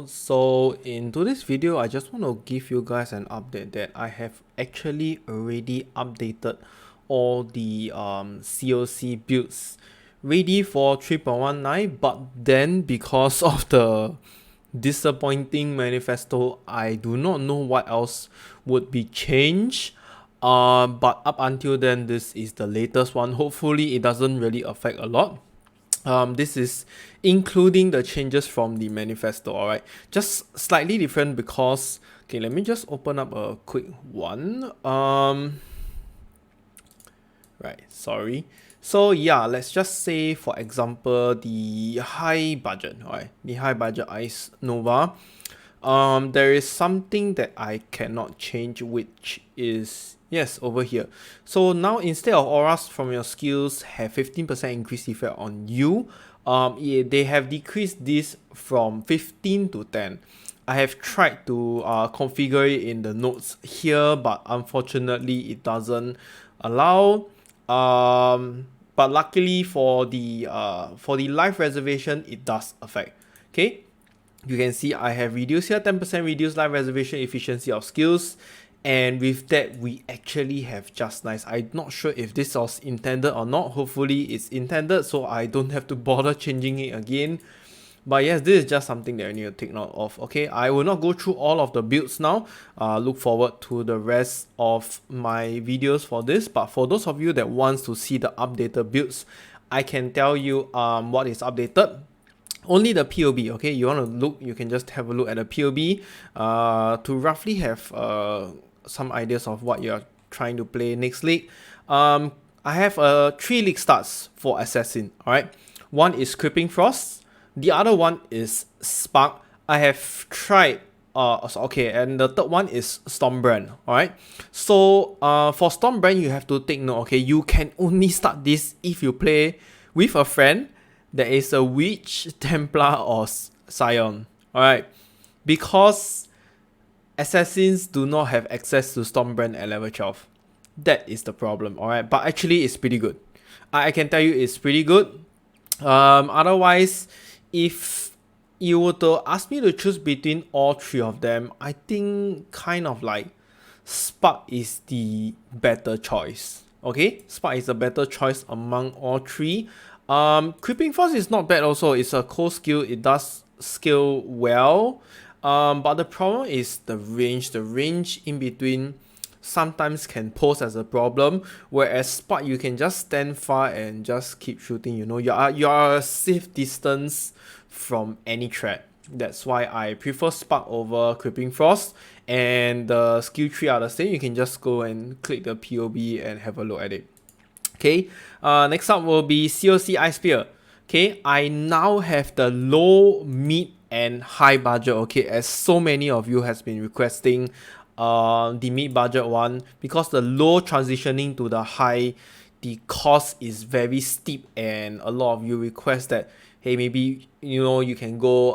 channel. So in today's video, I just want to give you guys an update that I have actually already updated all the CoC builds ready for 3.19, but then because of the disappointing manifesto, I do not know what else would be changed. But up until then, this is the latest one. Hopefully it doesn't really affect a lot. This is including the changes from the manifesto, alright? Just slightly different because, okay, let me just open up a quick one. Right, sorry. So yeah, let's just say, for example, the high budget, alright? The high budget Ice Nova. There is something that I cannot change, which is, yes, over here. So now instead of auras from your skills have 15% increased effect on you, they have decreased this from 15 to 10. I have tried to configure it in the notes here, but unfortunately it doesn't allow. But luckily for the live reservation, it does affect. Okay. You can see I have reduced here, 10% reduced live reservation efficiency of skills. And with that, we actually have just nice. I'm not sure if this was intended or not. Hopefully it's intended, so I don't have to bother changing it again. But yes, this is just something that I need to take note of. Okay, I will not go through all of the builds now. Look forward to the rest of my videos for this. But for those of you that wants to see the updated builds, I can tell you what is updated. Only the POB, okay? You want to look, you can just have a look at the POB to roughly have some ideas of what you're trying to play next league. I have 3 league starts for Assassin, alright? One is Creeping Frost, the other one is Spark. I have tried, okay, and the third one is Stormbrand, alright? So for Stormbrand, you have to take note, okay? You can only start this if you play with a friend that is a Witch, Templar, or Scion, alright? Because Assassins do not have access to Stormbrand at level 12. That is the problem, alright? But actually, it's pretty good. I can tell you it's pretty good. Otherwise, if you were to ask me to choose between all 3 of them, I think kind of like Spark is the better choice, okay? Spark is the better choice among all 3. Creeping Frost is not bad also. It's a CoC skill. It does scale well. But the problem is the range. The range in between sometimes can pose as a problem. Whereas Spark, you can just stand far and just keep shooting. You know, you are a safe distance from any threat. That's why I prefer Spark over Creeping Frost. And the skill tree are the same. You can just go and click the POB and have a look at it. Okay, next up will be CoC Ice Spear. Okay, I now have the low, mid, and high budget. Okay, as so many of you has been requesting the mid budget one, because the low transitioning to the high, the cost is very steep, and a lot of you request that, hey, maybe you can go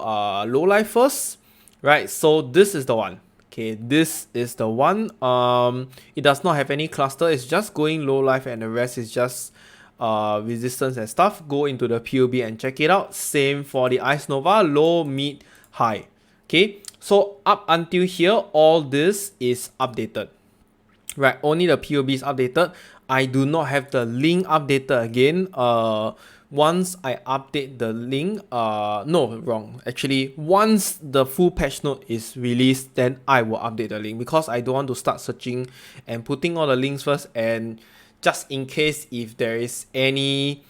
low life first, right? So this is the one. Okay, this is the one. It does not have any cluster. It's just going low life, and the rest is just resistance and stuff. Go into the POB and check it out. Same for the Ice Nova, low, mid, high. Okay, so up until here, all this is updated. Right, only the POB is updated. I do not have the link updated again. Once I update the link, no, wrong. Actually, once the full patch note is released, then I will update the link, because I don't want to start searching and putting all the links first, and just in case if there is any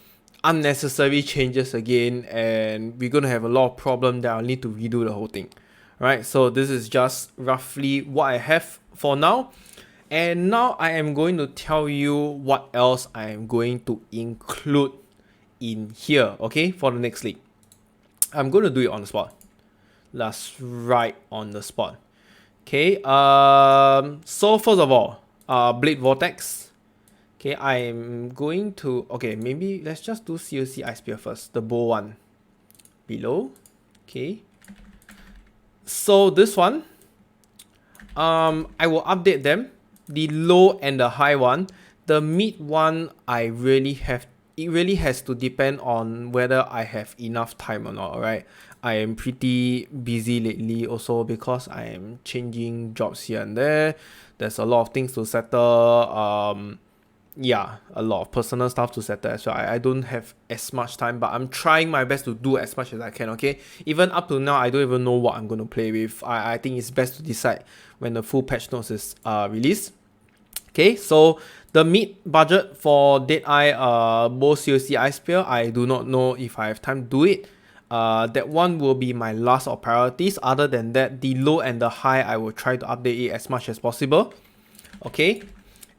unnecessary changes again, and we're going to have a lot of problem that I'll need to redo the whole thing. Right, so this is just roughly what I have for now. And now I am going to tell you what else I am going to include in here, okay, for the next league. I'm going to do it on the spot. That's right, on the spot. Okay, so first of all, Blade Vortex. Okay, I'm going to, okay, maybe let's just do CoC Ice Spear first, the bow one below. Okay, so this one, I will update them, the low and the high one. The mid one, it really has to depend on whether I have enough time or not, alright? I am pretty busy lately also because I am changing jobs here and there. There's a lot of things to settle. Yeah, a lot of personal stuff to settle as well. I don't have as much time, but I'm trying my best to do as much as I can, okay? Even up to now, I don't even know what I'm going to play with. I think it's best to decide when the full patch notes is released. Okay, so the mid-budget for Deadeye Bow CoC Ice Spear, I do not know if I have time to do it. That one will be my last of priorities. Other than that, the low and the high, I will try to update it as much as possible. Okay,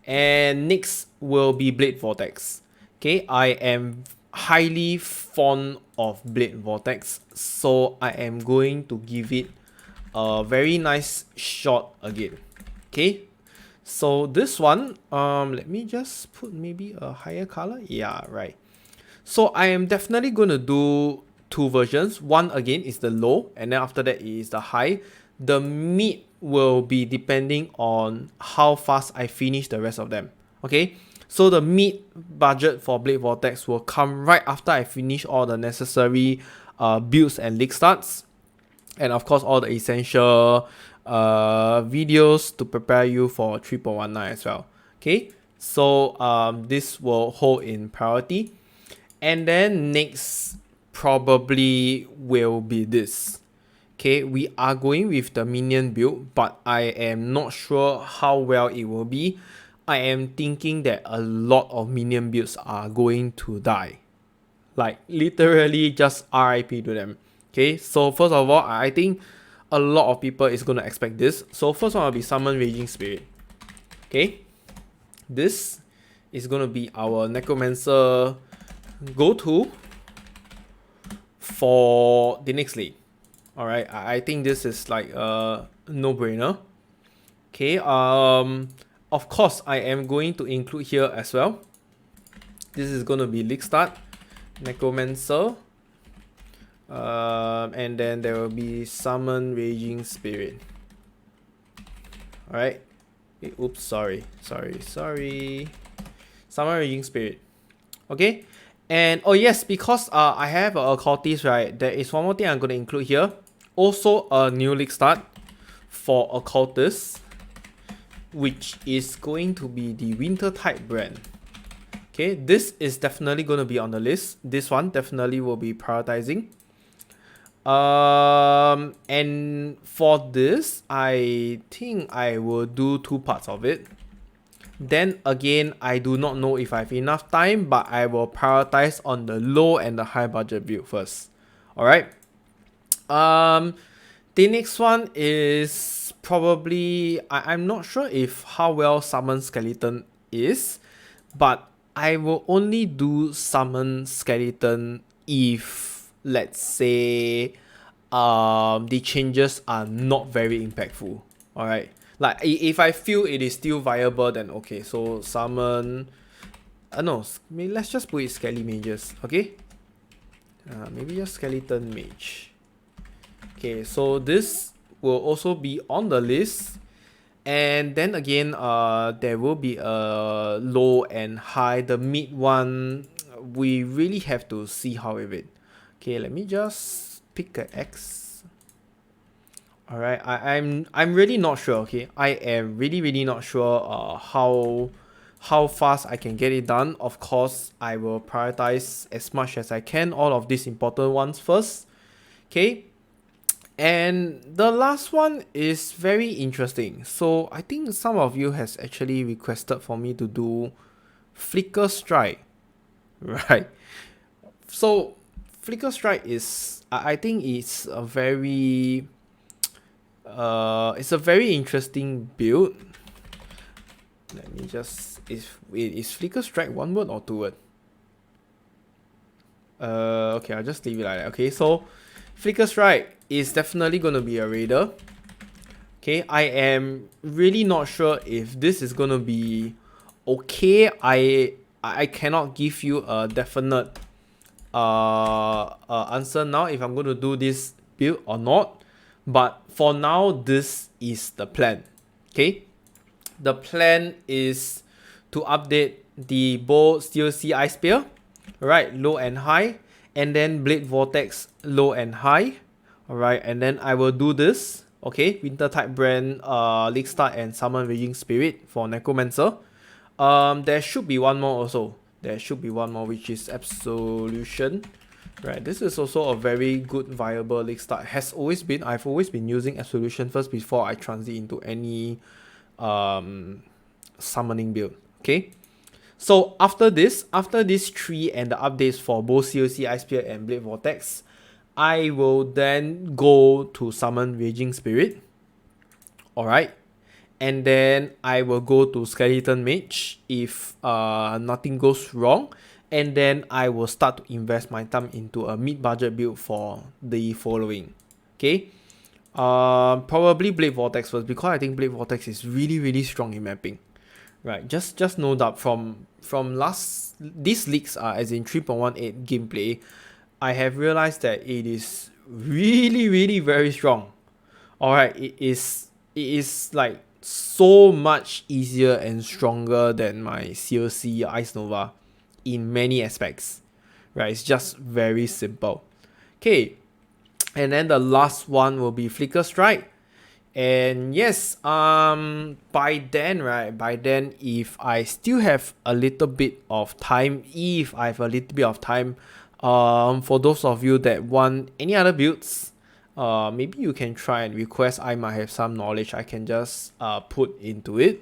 and next will be Blade Vortex. Okay, I am highly fond of Blade Vortex, so I am going to give it a very nice shot again. Okay, so this one, let me just put maybe a higher color. Yeah, right. So I am definitely going to do two versions. One again is the low, and then after that is the high. The mid will be depending on how fast I finish the rest of them. Okay, so the mid budget for Blade Vortex will come right after I finish all the necessary builds and league starts, and of course all the essential videos to prepare you for 3.19 as well. Okay, so this will hold in priority, and then next probably will be this. Okay, we are going with the Minion build, but I am not sure how well it will be. I am thinking that a lot of Minion builds are going to die. Like, literally just RIP to them. Okay, so first of all, I think a lot of people is going to expect this. So first one will be Summon Raging Spirit. Okay, this is going to be our Necromancer go-to for the next league. Alright, I think this is like a no-brainer. Okay, of course I am going to include here as well. This is going to be league start, Necromancer, and then there will be Summon Raging Spirit. Alright, oops, sorry. Summon Raging Spirit. Okay, and oh yes, because I have a occultist, right, there is one more thing I'm going to include here. Also a new league start for occultist, which is going to be the Winter Tide brand. Okay, this is definitely going to be on the list. This one definitely will be prioritizing. And for this, I think I will do two parts of it. Then again, I do not know if I have enough time, but I will prioritize on the low and the high budget build first. Alright. The next one is probably, I'm not sure if how well Summon Skeleton is, but I will only do Summon Skeleton if, let's say, the changes are not very impactful. Alright. Like, if I feel it is still viable, then okay, so summon... no, let's just put it Skelly Mages, okay? Maybe just Skeleton Mage. Okay, so this will also be on the list. And then again, there will be a low and high. The mid one, we really have to see how with it. Okay, let me just pick an X. Alright, I'm really not sure, okay? I am really not sure how fast I can get it done. Of course, I will prioritize as much as I can, all of these important ones first. Okay? And the last one is very interesting. So I think some of you has actually requested for me to do Flicker Strike. Right. So Flicker Strike is, I think it's a very interesting build. Let me just, is Flicker Strike one word or two word? Okay, I'll just leave it like that. Okay, so Flicker Strike is definitely going to be a raider. Okay, I am really not sure if this is going to be okay. I cannot give you a definite answer now if I'm going to do this build or not. But for now, this is the plan. Okay, the plan is to update the Bow CoC Ice Spear, right, low and high, and then Blade Vortex low and high. Alright, and then I will do this. Okay, Winter type brand, League Start and Summon Raging Spirit for Necromancer. There should be one more also. There should be one more, which is Absolution. Right, this is also a very good viable League Start. I've always been using Absolution first before I transit into any summoning build. Okay. So after this 3 and the updates for both CoC, Ice Spear and Blade Vortex, I will then go to summon Raging Spirit. Alright. And then I will go to Skeleton Mage if nothing goes wrong. And then I will start to invest my time into a mid-budget build for the following. Okay. Probably Blade Vortex first, because I think Blade Vortex is really strong in mapping. Right, just know that from these leaks are as in 3.18 gameplay, I have realized that it is really very strong. Alright, it is like so much easier and stronger than my CoC Ice Nova in many aspects. Right, it's just very simple. Okay, and then the last one will be Flicker Strike. And yes, by then, if I still have a little bit of time, for those of you that want any other builds, maybe you can try and request. I might have some knowledge I can just put into it.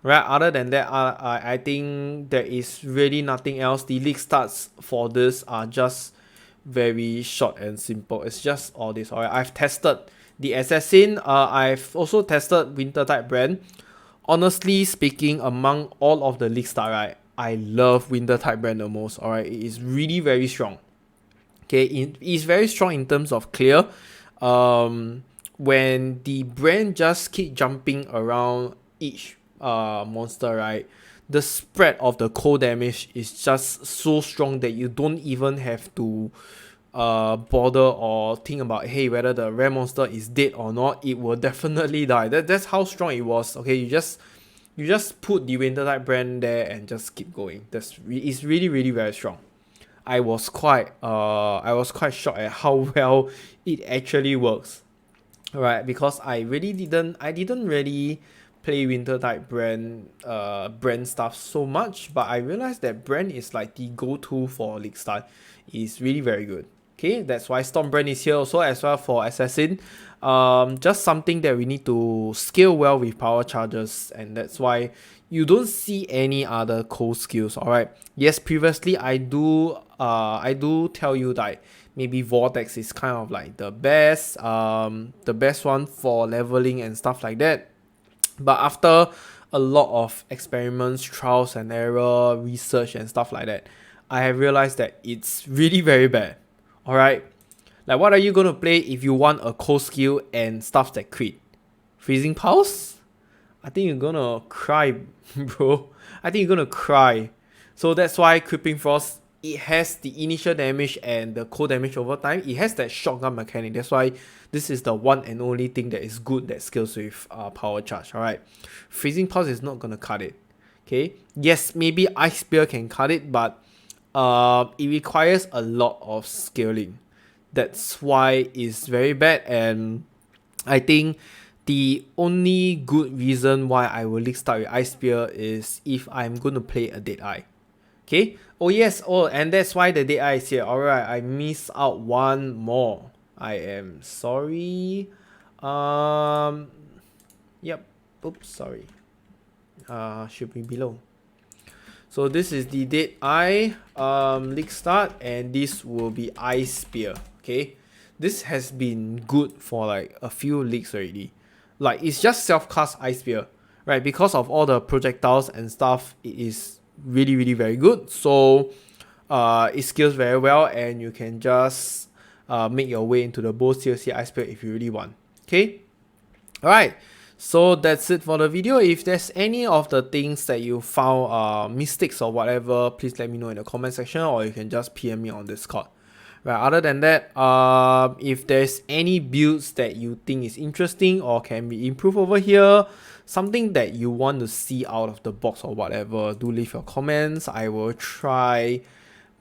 Right, other than that, I think there is really nothing else. The league starts for this are just very short and simple. It's just all this. Alright, I've tested the Assassin. I've also tested Winter type brand. Honestly speaking, among all of the league start, right, I love Winter type brand the most. Alright, it is really very strong. Okay, it is very strong in terms of clear. When the brand just keep jumping around each monster, right, the spread of the cold damage is just so strong that you don't even have to bother or think about, hey, whether the rare monster is dead or not. It will definitely die. That's how strong it was. Okay, you just put the Winter type brand there and just keep going. It's really very strong. I was quite shocked at how well it actually works. Alright, because I didn't really play Winter type brand stuff so much, but I realized that brand is like the go-to for League Start. It's really very good. Okay, that's why Storm brand is here also, as well for Assassin. Just something that we need to scale well with power charges, and that's why you don't see any other CoC skills. Alright, yes, previously I do tell you that maybe Vortex is kind of like the best one for leveling and stuff like that. But after a lot of experiments, trials and error, research and stuff like that, I have realized that it's really very bad. Alright, like what are you gonna play if you want a CoC skill and stuff that crit? Freezing Pulse? I think you're gonna cry, bro. I think you're gonna cry. So that's why Creeping Frost, it has the initial damage and the cold damage over time. It has that shotgun mechanic. That's why this is the one and only thing that is good that scales with power charge. Alright, Freezing Pulse is not gonna cut it. Okay, yes, maybe Ice Spear can cut it, but it requires a lot of scaling. That's why it's very bad, and I think the only good reason why I will League Start with Ice Spear is if I'm going to play a Deadeye. Okay? Oh yes, and that's why the Deadeye is here. Alright, I missed out one more. I am sorry. Yep. Oops, sorry. Should be below. So this is the Deadeye League Start, and this will be Ice Spear. Okay, this has been good for like a few leagues already. Like, it's just self-cast Ice Spear, right? Because of all the projectiles and stuff, it is really very good. So it scales very well, and you can just make your way into the both CoC Ice Spear if you really want. Okay, alright. So that's it for the video. If there's any of the things that you found mistakes or whatever, please let me know in the comment section, or you can just PM me on Discord. Right, other than that, if there's any builds that you think is interesting or can be improved over here, something that you want to see out of the box or whatever, do leave your comments. I will try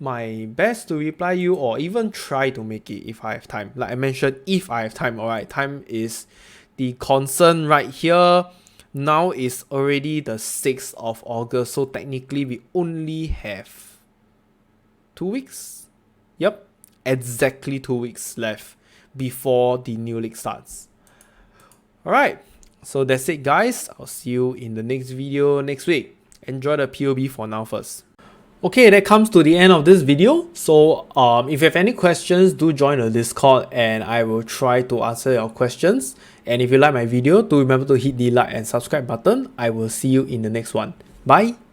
my best to reply you, or even try to make it if I have time. Like I mentioned, if I have time, alright, time is the concern right here. Now is already the 6th of August, so technically we only have 2 weeks. Yep, exactly 2 weeks left before the new league starts. Alright, so that's it guys. I'll see you in the next video next week. Enjoy the POB for now first. Okay, that comes to the end of this video. So if you have any questions, do join the Discord and I will try to answer your questions. And if you like my video, do remember to hit the like and subscribe button. I will see you in the next one. Bye!